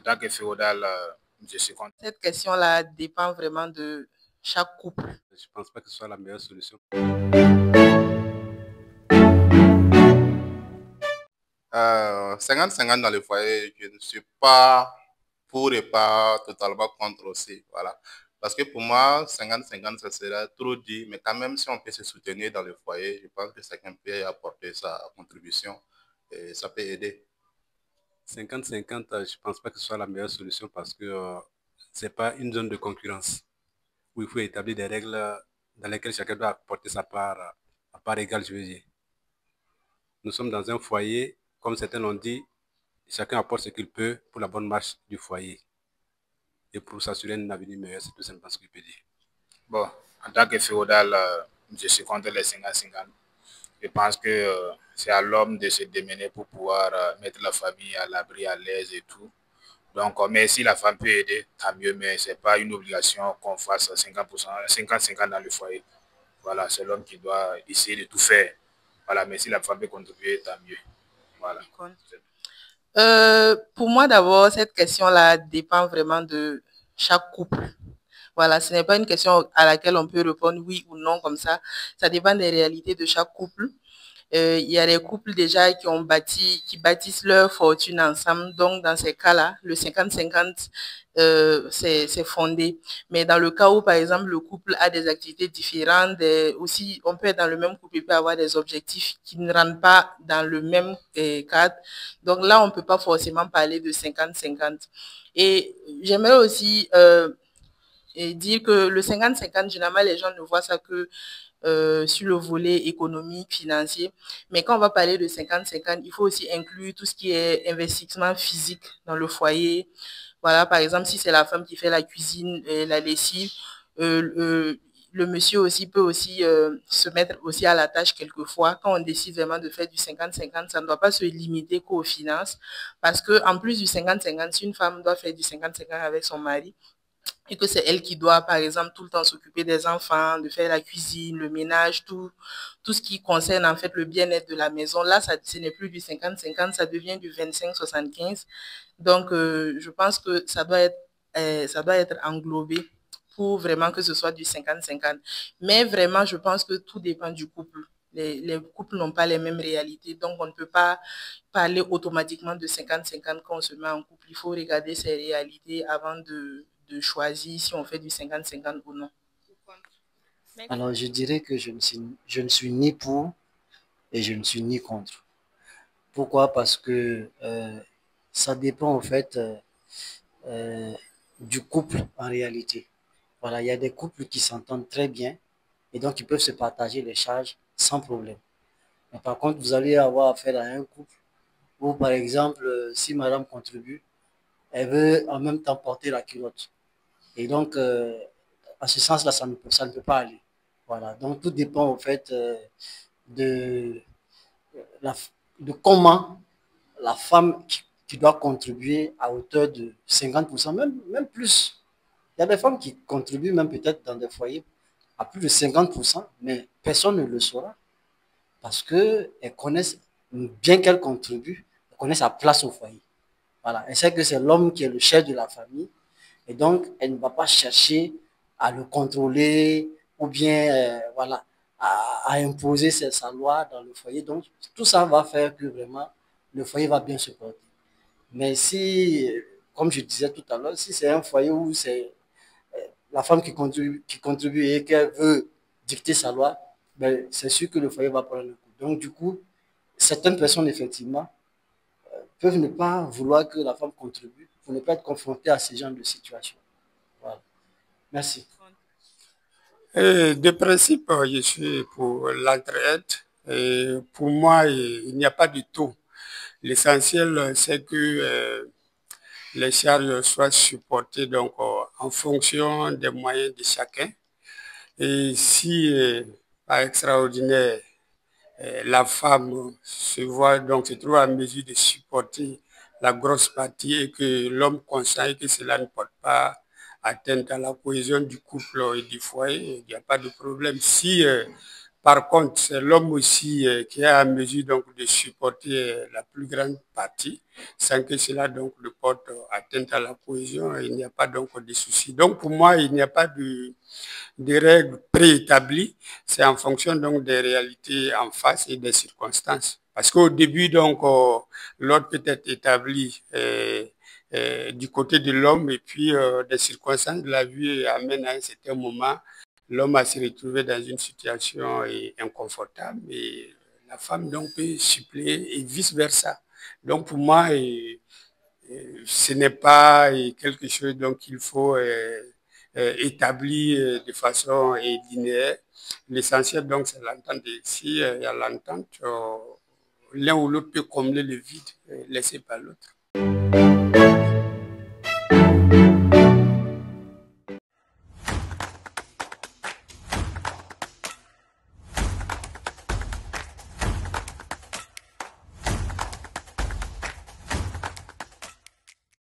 En tant que féodal, je suis contre. Cette question-là dépend vraiment de chaque couple. Je ne pense pas que ce soit la meilleure solution. 50-50 dans le foyer, je ne suis pas pour et pas totalement contre aussi. Voilà. Parce que pour moi, 50-50, ça serait trop dit, mais quand même, si on peut se soutenir dans le foyer, je pense que chacun peut apporter sa contribution et ça peut aider. 50-50, je ne pense pas que ce soit la meilleure solution parce que ce n'est pas une zone de concurrence où il faut établir des règles dans lesquelles chacun doit apporter sa part, à part égale, je veux dire. Nous sommes dans un foyer, comme certains l'ont dit, chacun apporte ce qu'il peut pour la bonne marche du foyer. Et pour s'assurer un avenir meilleur, c'est tout simplement ce que je peux dire. Bon, en tant que féodal, je suis contre les 50-50. Je pense que c'est à l'homme de se démener pour pouvoir mettre la famille à l'abri, à l'aise et tout. Donc, mais si la femme peut aider, tant mieux, mais ce n'est pas une obligation qu'on fasse 50%, 50-50 dans le foyer. Voilà, c'est l'homme qui doit essayer de tout faire. Voilà, mais si la femme peut contribuer, tant mieux. Voilà. Pour moi, d'abord, cette question-là dépend vraiment de chaque couple. Voilà, ce n'est pas une question à laquelle on peut répondre oui ou non comme ça. Ça dépend des réalités de chaque couple. Il y a des couples déjà qui bâtissent leur fortune ensemble. Donc, dans ces cas-là, le 50-50, c'est fondé. Mais dans le cas où, par exemple, le couple a des activités différentes, aussi, on peut être dans le même couple, il peut avoir des objectifs qui ne rentrent pas dans le même cadre. Donc là, on ne peut pas forcément parler de 50-50. Et j'aimerais aussi dire que le 50-50, généralement, les gens ne voient ça que sur le volet économique, financier. Mais quand on va parler de 50-50, il faut aussi inclure tout ce qui est investissement physique dans le foyer. Voilà, par exemple, si c'est la femme qui fait la cuisine et la lessive, le monsieur aussi peut aussi se mettre aussi à la tâche quelquefois. Quand on décide vraiment de faire du 50-50, ça ne doit pas se limiter qu'aux finances. Parce que en plus du 50-50, si une femme doit faire du 50-50 avec son mari, et que c'est elle qui doit, par exemple, tout le temps s'occuper des enfants, de faire la cuisine, le ménage, tout ce qui concerne en fait le bien-être de la maison. Là, ce n'est plus du 50-50, ça devient du 25-75. Donc, je pense que ça doit être englobé pour vraiment que ce soit du 50-50. Mais vraiment, je pense que tout dépend du couple. Les couples n'ont pas les mêmes réalités, donc on ne peut pas parler automatiquement de 50-50 quand on se met en couple. Il faut regarder ses réalités avant de choisir si on fait du 50-50 ou non. Alors, je dirais que je ne suis ni pour et je ne suis ni contre. Pourquoi? Parce que ça dépend en fait du couple en réalité. Voilà, il y a des couples qui s'entendent très bien et donc ils peuvent se partager les charges sans problème. Mais par contre, vous allez avoir affaire à un couple où, par exemple, si madame contribue, elle veut en même temps porter la culotte. Et donc, en ce sens-là, ça ne peut pas aller. Voilà, donc tout dépend en fait de, la, de comment la femme qui doit contribuer à hauteur de 50%, même plus. Il y a des femmes qui contribuent même peut-être dans des foyers à plus de 50%, mais personne ne le saura parce qu'elles connaissent, bien qu'elles contribuent, elles connaissent sa place au foyer. Voilà. Elle sait que c'est l'homme qui est le chef de la famille et donc elle ne va pas chercher à le contrôler ou bien voilà, à imposer sa loi dans le foyer. Donc tout ça va faire que vraiment le foyer va bien se porter. Mais si, comme je disais tout à l'heure, si c'est un foyer où c'est la femme qui contribue et qu'elle veut dicter sa loi, ben, c'est sûr que le foyer va prendre le coup. Donc, du coup, certaines personnes, effectivement, peuvent ne pas vouloir que la femme contribue pour ne pas être confrontée à ce genre de situation. Voilà. Merci. De principe, je suis pour l'entraide. Pour moi, il n'y a pas du tout. L'essentiel, c'est que les charges soient supportées donc, en fonction des moyens de chacun. Et si, par extraordinaire, la femme se trouve en mesure de supporter la grosse partie et que l'homme consent et que cela ne porte pas atteinte à la cohésion du couple et du foyer, il n'y a pas de problème. Si Par contre, c'est l'homme aussi qui est à mesure donc, de supporter la plus grande partie sans que cela donc, le porte atteinte à la cohésion. Il n'y a pas donc de souci. Donc pour moi, il n'y a pas de règles préétablies. C'est en fonction donc des réalités en face et des circonstances. Parce qu'au début, donc, l'ordre peut être établi du côté de l'homme et puis des circonstances de la vie amènent à un certain moment l'homme à se retrouver dans une situation inconfortable et la femme donc peut suppléer et vice-versa. Donc pour moi, ce n'est pas quelque chose qu'il faut établir de façon linéaire. L'essentiel donc c'est l'entente. Si il y a l'entente, l'un ou l'autre peut combler le vide laissé par l'autre.